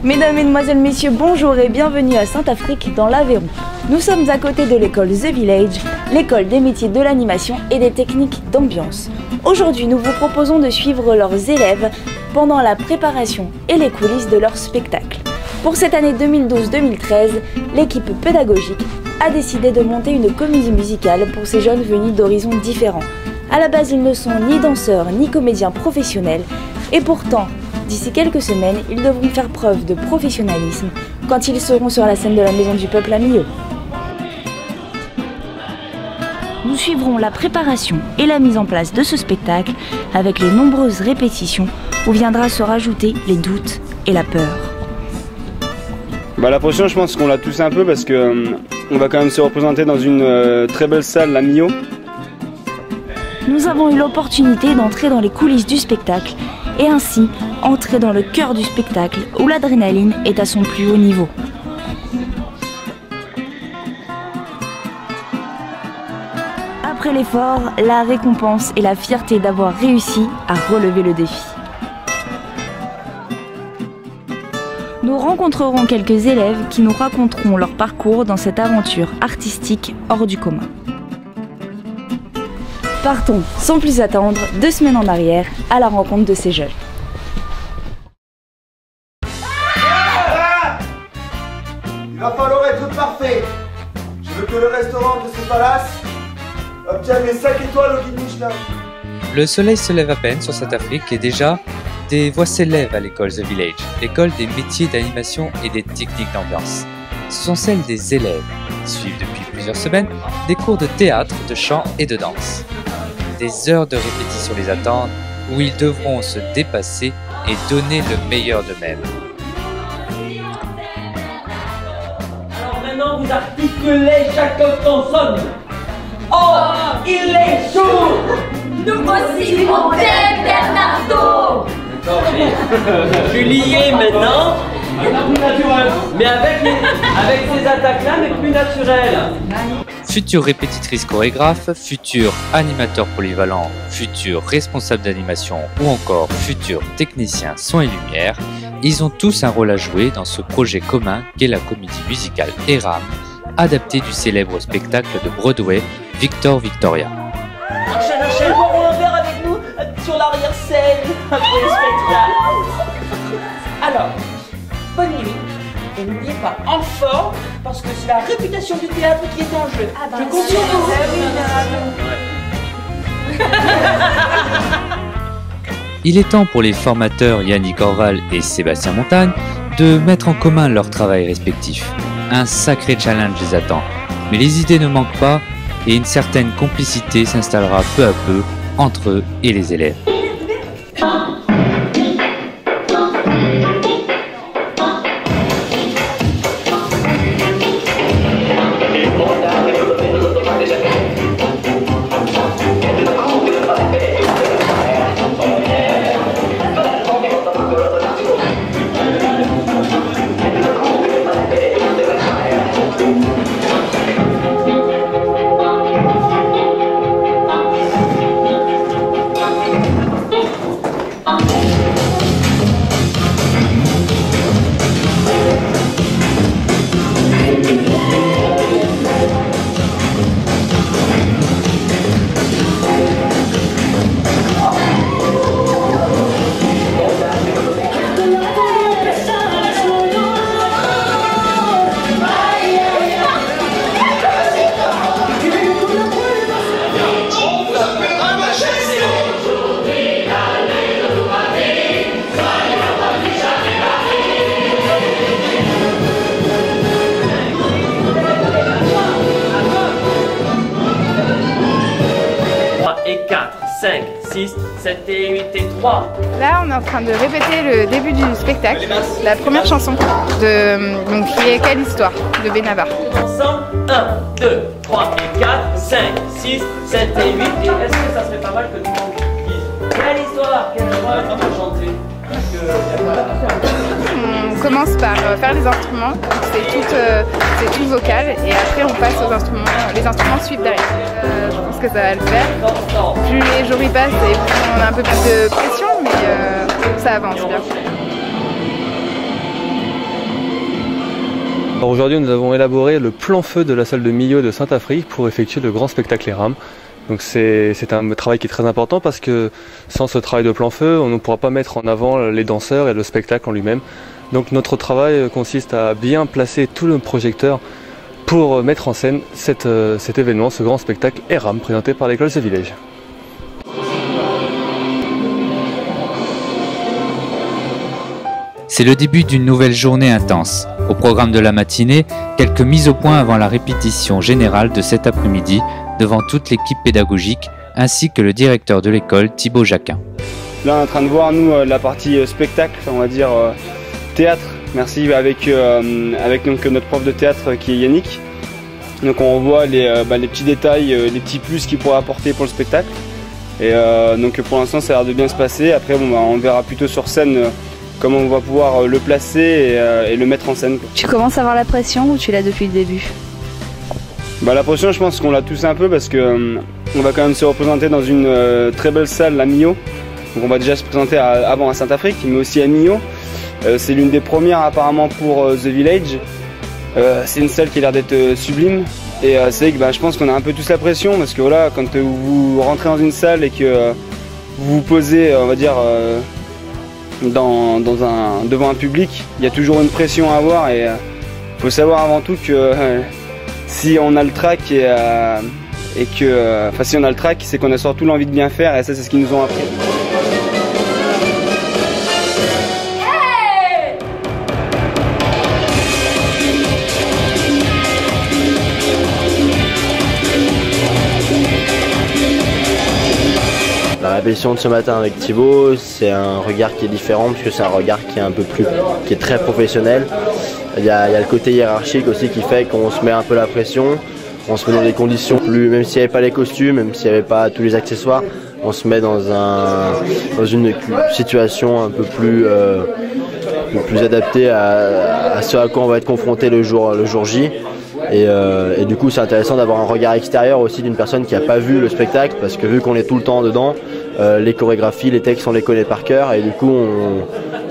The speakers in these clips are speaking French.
Mesdames, Mesdemoiselles, Messieurs, bonjour et bienvenue à Saint-Afrique dans l'Aveyron. Nous sommes à côté de l'école The Village, l'école des métiers de l'animation et des techniques d'ambiance. Aujourd'hui, nous vous proposons de suivre leurs élèves pendant la préparation et les coulisses de leur spectacle. Pour cette année 2012-2013, l'équipe pédagogique a décidé de monter une comédie musicale pour ces jeunes venus d'horizons différents. À la base, ils ne sont ni danseurs ni comédiens professionnels et pourtant, d'ici quelques semaines, ils devront faire preuve de professionnalisme quand ils seront sur la scène de la Maison du Peuple à Millau. Nous suivrons la préparation et la mise en place de ce spectacle avec les nombreuses répétitions où viendra se rajouter les doutes et la peur. La pression, je pense qu'on l'a tous un peu parce que on va quand même se représenter dans une très belle salle, la Millau. Nous avons eu l'opportunité d'entrer dans les coulisses du spectacle et ainsi entrer dans le cœur du spectacle où l'adrénaline est à son plus haut niveau. Après l'effort, la récompense et la fierté d'avoir réussi à relever le défi. Nous rencontrerons quelques élèves qui nous raconteront leur parcours dans cette aventure artistique hors du commun. Partons sans plus attendre 2 semaines en arrière à la rencontre de ces jeunes. Il va falloir être parfait. Je veux que le restaurant de ce palace obtienne les 5 étoiles au guide Michelin. Le soleil se lève à peine sur Saint-Afrique et déjà, des voix s'élèvent à l'école The Village, l'école des métiers d'animation et des techniques d'ambiance. Ce sont celles des élèves qui suivent depuis plusieurs semaines des cours de théâtre, de chant et de danse. Des heures de répétition les attendent où ils devront se dépasser et donner le meilleur d'eux-mêmes. Alors maintenant vous articulez chaque consonne. Oh, il est chaud. Nous voici mon père Bernardo. Je suis lié maintenant. Mais avec ces attaques-là, mais plus naturelles. Futurs répétitrices chorégraphes, futurs animateurs polyvalents, futurs responsables d'animation ou encore futurs techniciens son et lumière, ils ont tous un rôle à jouer dans ce projet commun qu'est la comédie musicale Eram, adaptée du célèbre spectacle de Broadway Victor Victoria. Enchaîne, boirons un verre avec nous sur l'arrière-scène après le spectacle. Alors, bonne nuit. Et n'oubliez pas, en forme, parce que c'est la réputation du théâtre qui est en jeu. Je compte sur vous. Il est temps pour les formateurs Yannick Orval et Sébastien Montagne de mettre en commun leur travail respectif. Un sacré challenge les attend, mais les idées ne manquent pas et une certaine complicité s'installera peu à peu entre eux et les élèves. Et 4, 5, 6, 7 et 8 et 3. Là, on est en train de répéter le début du spectacle, la première chanson, qui est Quelle histoire de Benabar. Ensemble, 1, 2, 3 et 4, 5, 6, 7 et 8. Et est-ce que ça serait pas mal que tout le monde dise Quelle histoire, quelle histoire, comment chanter? On commence par faire les instruments, c'est tout vocal, et après on passe aux instruments, les instruments suivent derrière. Je pense que ça va le faire. Plus les jours y passent et plus on a un peu plus de pression, mais ça avance bien. Aujourd'hui, nous avons élaboré le plan feu de la salle de Millau de Saint-Affrique pour effectuer le grand spectacle ERAM. Donc c'est un travail qui est très important parce que sans ce travail de plan feu, on ne pourra pas mettre en avant les danseurs et le spectacle en lui-même. Donc notre travail consiste à bien placer tout le projecteur pour mettre en scène cet événement, ce grand spectacle ERAM présenté par l'école The Village. C'est le début d'une nouvelle journée intense. Au programme de la matinée, quelques mises au point avant la répétition générale de cet après-midi devant toute l'équipe pédagogique ainsi que le directeur de l'école Thibaut Jacquin. Là on est en train de voir nous la partie spectacle, on va dire théâtre, merci, avec donc, notre prof de théâtre qui est Yannick. Donc on voit les petits détails, les petits plus qu'il pourrait apporter pour le spectacle. Et donc pour l'instant ça a l'air de bien se passer. Après on verra plutôt sur scène comment on va pouvoir le placer et le mettre en scène. Tu commences à avoir la pression ou tu l'as depuis le début? La pression, je pense qu'on l'a tous un peu parce que on va quand même se représenter dans une très belle salle, la Millau. Donc on va déjà se présenter avant à Saint-Affrique, mais aussi à Millau. C'est l'une des premières apparemment pour The Village. C'est une salle qui a l'air d'être sublime. Et c'est vrai que je pense qu'on a un peu tous la pression parce que voilà, quand vous rentrez dans une salle et que vous vous posez, on va dire, devant un public, il y a toujours une pression à avoir et faut savoir avant tout que si on a le trac si on a le trac, c'est qu'on a surtout l'envie de bien faire et ça c'est ce qu'ils nous ont appris. La répétition de ce matin avec Thibaut, c'est un regard qui est différent puisque c'est un regard qui est qui est très professionnel. Il y a le côté hiérarchique aussi qui fait qu'on se met un peu la pression, on se met dans des conditions même s'il n'y avait pas les costumes, même s'il n'y avait pas tous les accessoires, on se met dans une situation un peu plus adaptée à ce à quoi on va être confronté le jour J. Et du coup c'est intéressant d'avoir un regard extérieur aussi d'une personne qui n'a pas vu le spectacle parce que vu qu'on est tout le temps dedans, les chorégraphies, les textes on les connaît par cœur et du coup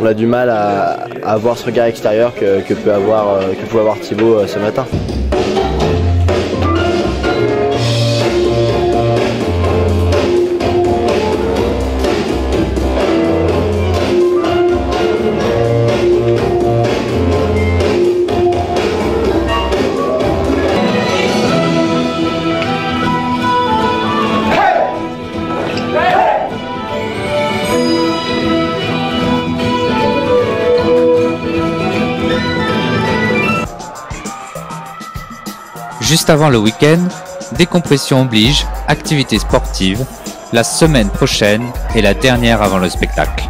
on a du mal à avoir ce regard extérieur que pouvait avoir Thibaut ce matin. Juste avant le week-end, décompression oblige, activité sportive. La semaine prochaine est la dernière avant le spectacle.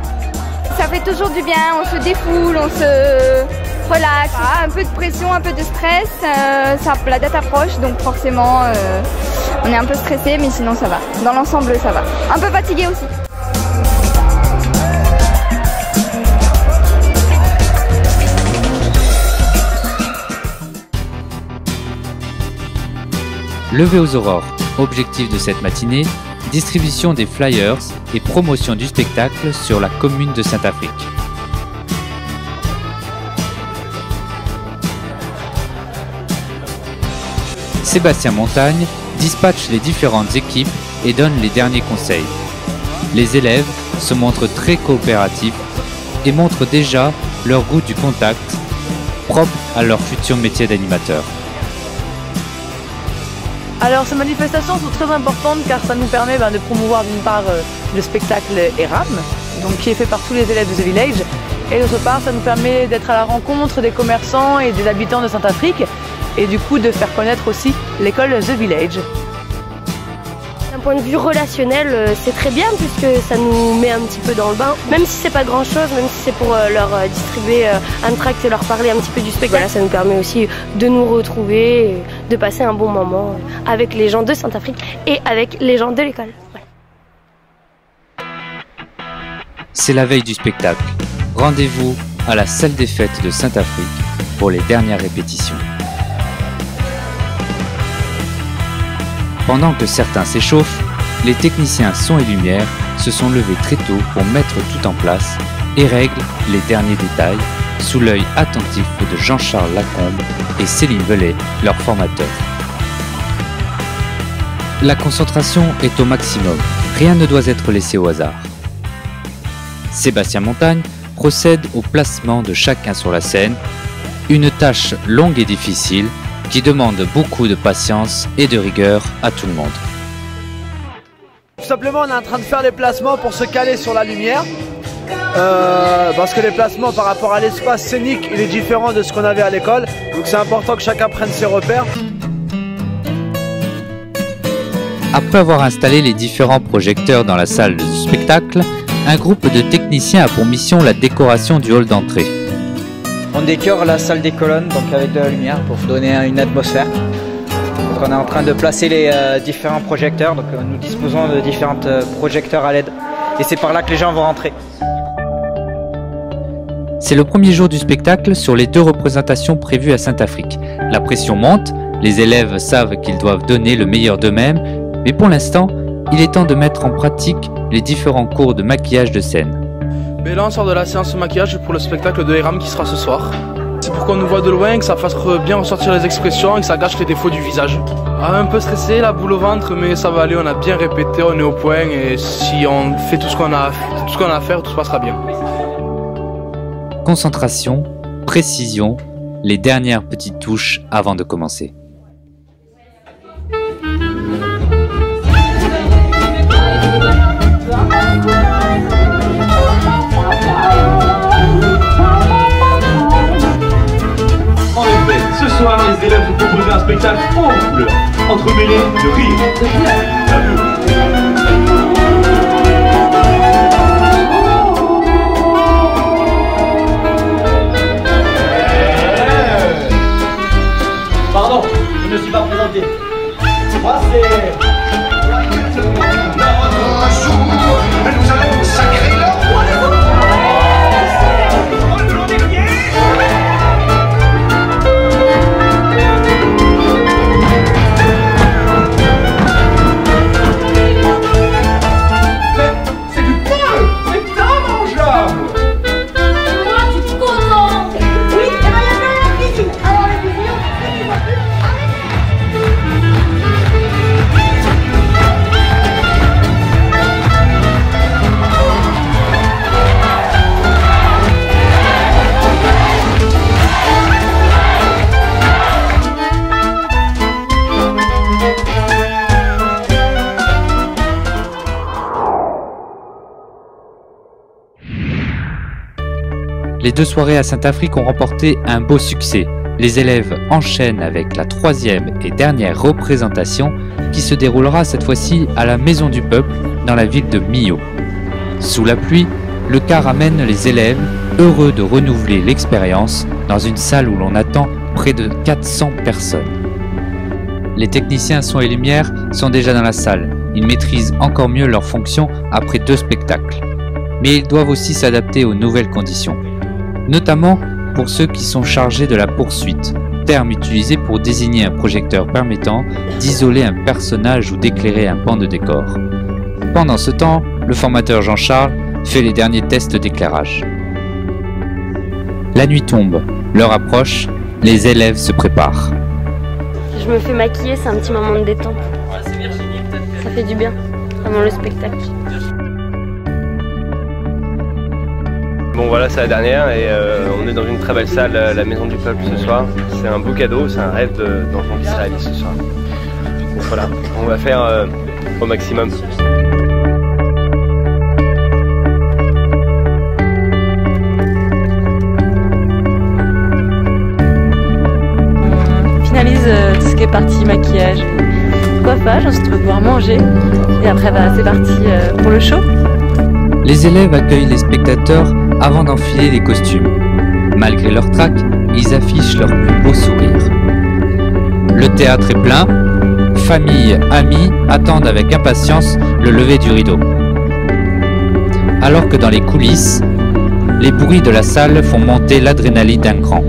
Ça fait toujours du bien, on se défoule, on se relaxe. Un peu de pression, un peu de stress, la date approche donc forcément on est un peu stressé mais sinon ça va. Dans l'ensemble ça va. Un peu fatigué aussi. Levé aux aurores, objectif de cette matinée, distribution des flyers et promotion du spectacle sur la commune de Saint-Affrique. Sébastien Montagne dispatche les différentes équipes et donne les derniers conseils. Les élèves se montrent très coopératifs et montrent déjà leur goût du contact, propre à leur futur métier d'animateur. Alors ces manifestations sont très importantes car ça nous permet de promouvoir d'une part le spectacle ERAM, donc qui est fait par tous les élèves de The Village, et d'autre part ça nous permet d'être à la rencontre des commerçants et des habitants de Saint-Affrique et du coup de faire connaître aussi l'école The Village. D'un point de vue relationnel, c'est très bien puisque ça nous met un petit peu dans le bain, même si c'est pas grand chose, même si c'est pour leur distribuer un tract et leur parler un petit peu du spectacle. Voilà, ça nous permet aussi de nous retrouver, de passer un bon moment avec les gens de Saint-Affrique et avec les gens de l'école. Voilà. C'est la veille du spectacle. Rendez-vous à la salle des fêtes de Saint-Affrique pour les dernières répétitions. Pendant que certains s'échauffent, les techniciens son et lumière se sont levés très tôt pour mettre tout en place et règlent les derniers détails sous l'œil attentif de Jean-Charles Lacombe et Céline Velay, leur formateur. La concentration est au maximum, rien ne doit être laissé au hasard. Sébastien Montagne procède au placement de chacun sur la scène, une tâche longue et difficile qui demande beaucoup de patience et de rigueur à tout le monde. Tout simplement, on est en train de faire les placements pour se caler sur la lumière. Parce que les placements par rapport à l'espace scénique, il est différent de ce qu'on avait à l'école. Donc c'est important que chacun prenne ses repères. Après avoir installé les différents projecteurs dans la salle du spectacle, un groupe de techniciens a pour mission la décoration du hall d'entrée. On décore la salle des colonnes donc avec de la lumière pour donner une atmosphère. Donc on est en train de placer les différents projecteurs, donc nous disposons de différents projecteurs à LED et c'est par là que les gens vont rentrer. C'est le premier jour du spectacle sur les 2 représentations prévues à Saint-Affrique. La pression monte, les élèves savent qu'ils doivent donner le meilleur d'eux-mêmes, mais pour l'instant, il est temps de mettre en pratique les différents cours de maquillage de scène. Mais là on sort de la séance de maquillage pour le spectacle de Hiram qui sera ce soir. C'est pour qu'on nous voit de loin, que ça fasse bien ressortir les expressions et que ça gâche les défauts du visage. Un peu stressé, la boule au ventre, mais ça va aller, on a bien répété, on est au point et si on fait tout ce qu'on a à faire, tout se passera bien. Concentration, précision, les dernières petites touches avant de commencer. Ce soir, les élèves vous proposer un spectacle en couleur, entremêlé de rire, de pleurs. Pardon, je ne suis pas présenté. Moi, c'est... Nous allons sacrer le roi des loups. Les 2 soirées à Saint-Affrique ont remporté un beau succès. Les élèves enchaînent avec la 3e et dernière représentation qui se déroulera cette fois-ci à la Maison du Peuple dans la ville de Millau. Sous la pluie, le car amène les élèves, heureux de renouveler l'expérience dans une salle où l'on attend près de 400 personnes. Les techniciens son et lumière sont déjà dans la salle. Ils maîtrisent encore mieux leurs fonctions après 2 spectacles. Mais ils doivent aussi s'adapter aux nouvelles conditions. Notamment pour ceux qui sont chargés de la poursuite, terme utilisé pour désigner un projecteur permettant d'isoler un personnage ou d'éclairer un pan de décor. Pendant ce temps, le formateur Jean-Charles fait les derniers tests d'éclairage. La nuit tombe, l'heure approche, les élèves se préparent. Je me fais maquiller, c'est un petit moment de détente. Ça fait du bien, avant le spectacle. Bon voilà, c'est la dernière et on est dans une très belle salle, la Maison du Peuple ce soir. C'est un beau cadeau, c'est un rêve d'enfant qui se réalise ce soir. Donc voilà, on va faire au maximum. On finalise tout ce qui est partie maquillage, coiffage, ensuite on va pouvoir manger et après c'est parti pour le show. Les élèves accueillent les spectateurs avant d'enfiler les costumes. Malgré leur trac, ils affichent leur plus beau sourire. Le théâtre est plein, famille, amis attendent avec impatience le lever du rideau. Alors que dans les coulisses, les bruits de la salle font monter l'adrénaline d'un cran.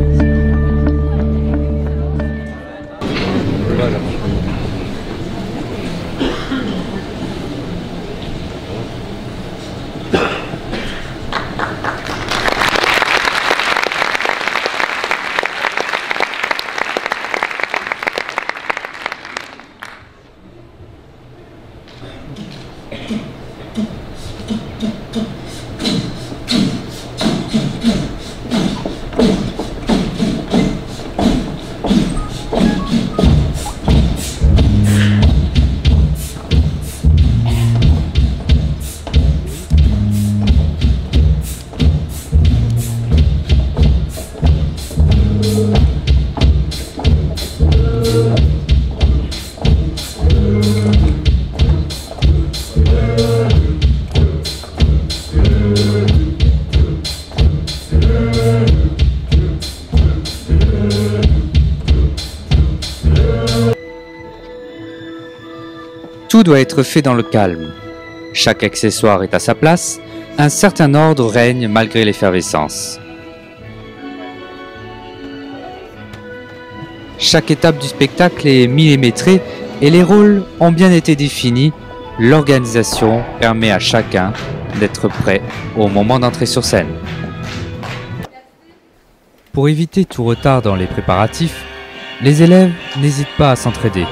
Tout doit être fait dans le calme. Chaque accessoire est à sa place, un certain ordre règne malgré l'effervescence. Chaque étape du spectacle est millimétrée et les rôles ont bien été définis. L'organisation permet à chacun d'être prêt au moment d'entrer sur scène. Pour éviter tout retard dans les préparatifs, les élèves n'hésitent pas à s'entraider.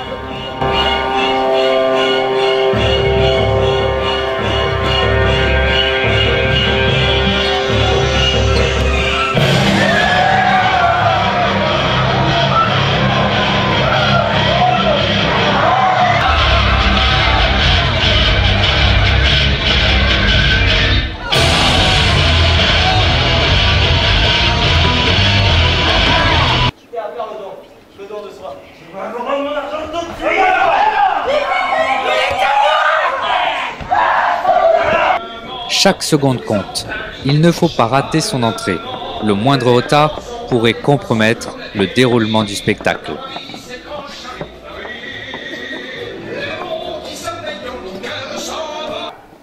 Chaque seconde compte. Il ne faut pas rater son entrée. Le moindre retard pourrait compromettre le déroulement du spectacle.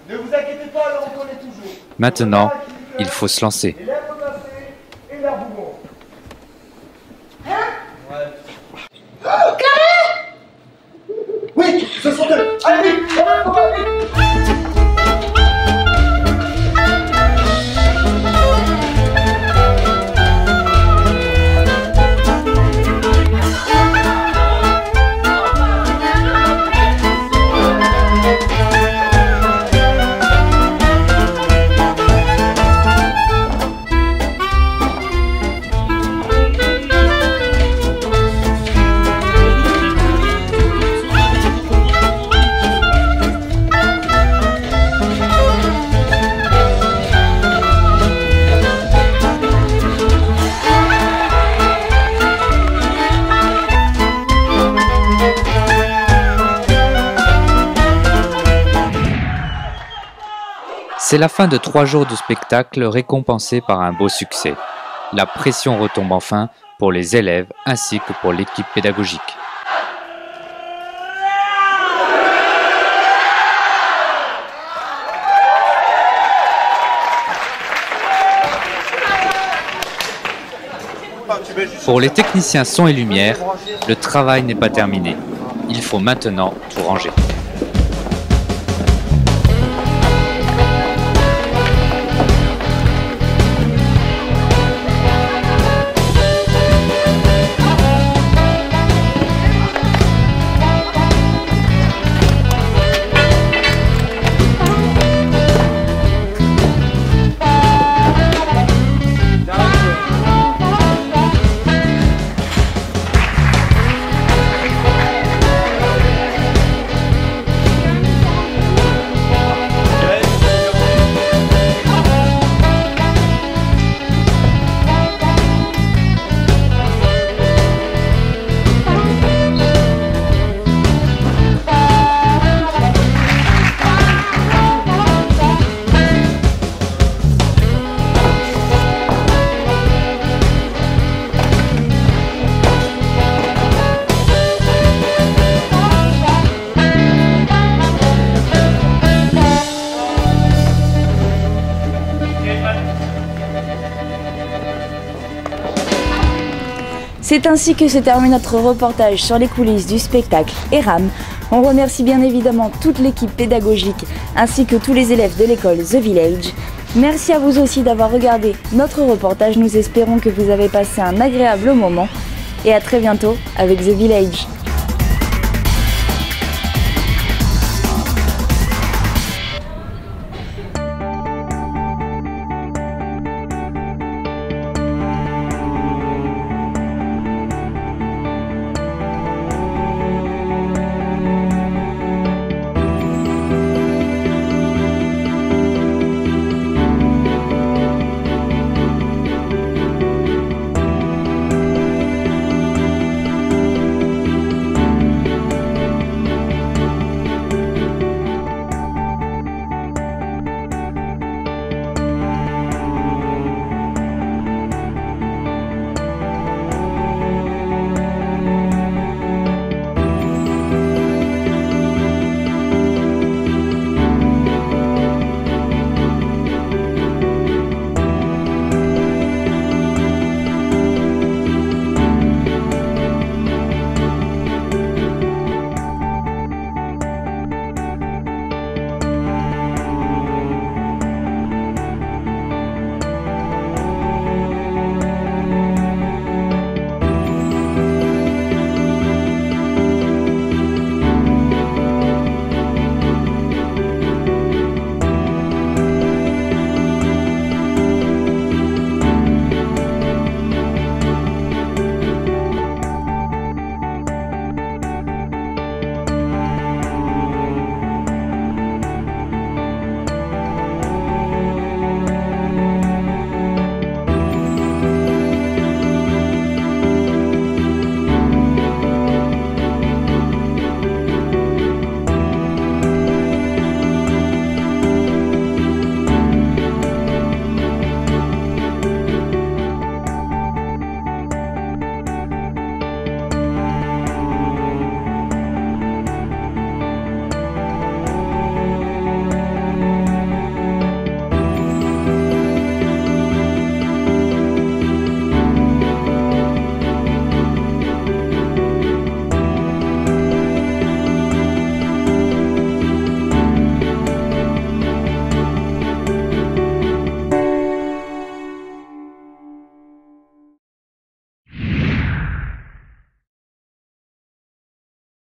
Ne vous inquiétez pas, on le reconnaît toujours. Maintenant, il faut se lancer. Les lèvres baissées et l'air bougon. Oui, ce sont eux. Allez vite, on va vite. C'est la fin de 3 jours de spectacle récompensés par un beau succès. La pression retombe enfin pour les élèves ainsi que pour l'équipe pédagogique. Pour les techniciens son et lumière, le travail n'est pas terminé. Il faut maintenant tout ranger. C'est ainsi que se termine notre reportage sur les coulisses du spectacle ERAM. On remercie bien évidemment toute l'équipe pédagogique ainsi que tous les élèves de l'école The Village. Merci à vous aussi d'avoir regardé notre reportage. Nous espérons que vous avez passé un agréable moment et à très bientôt avec The Village.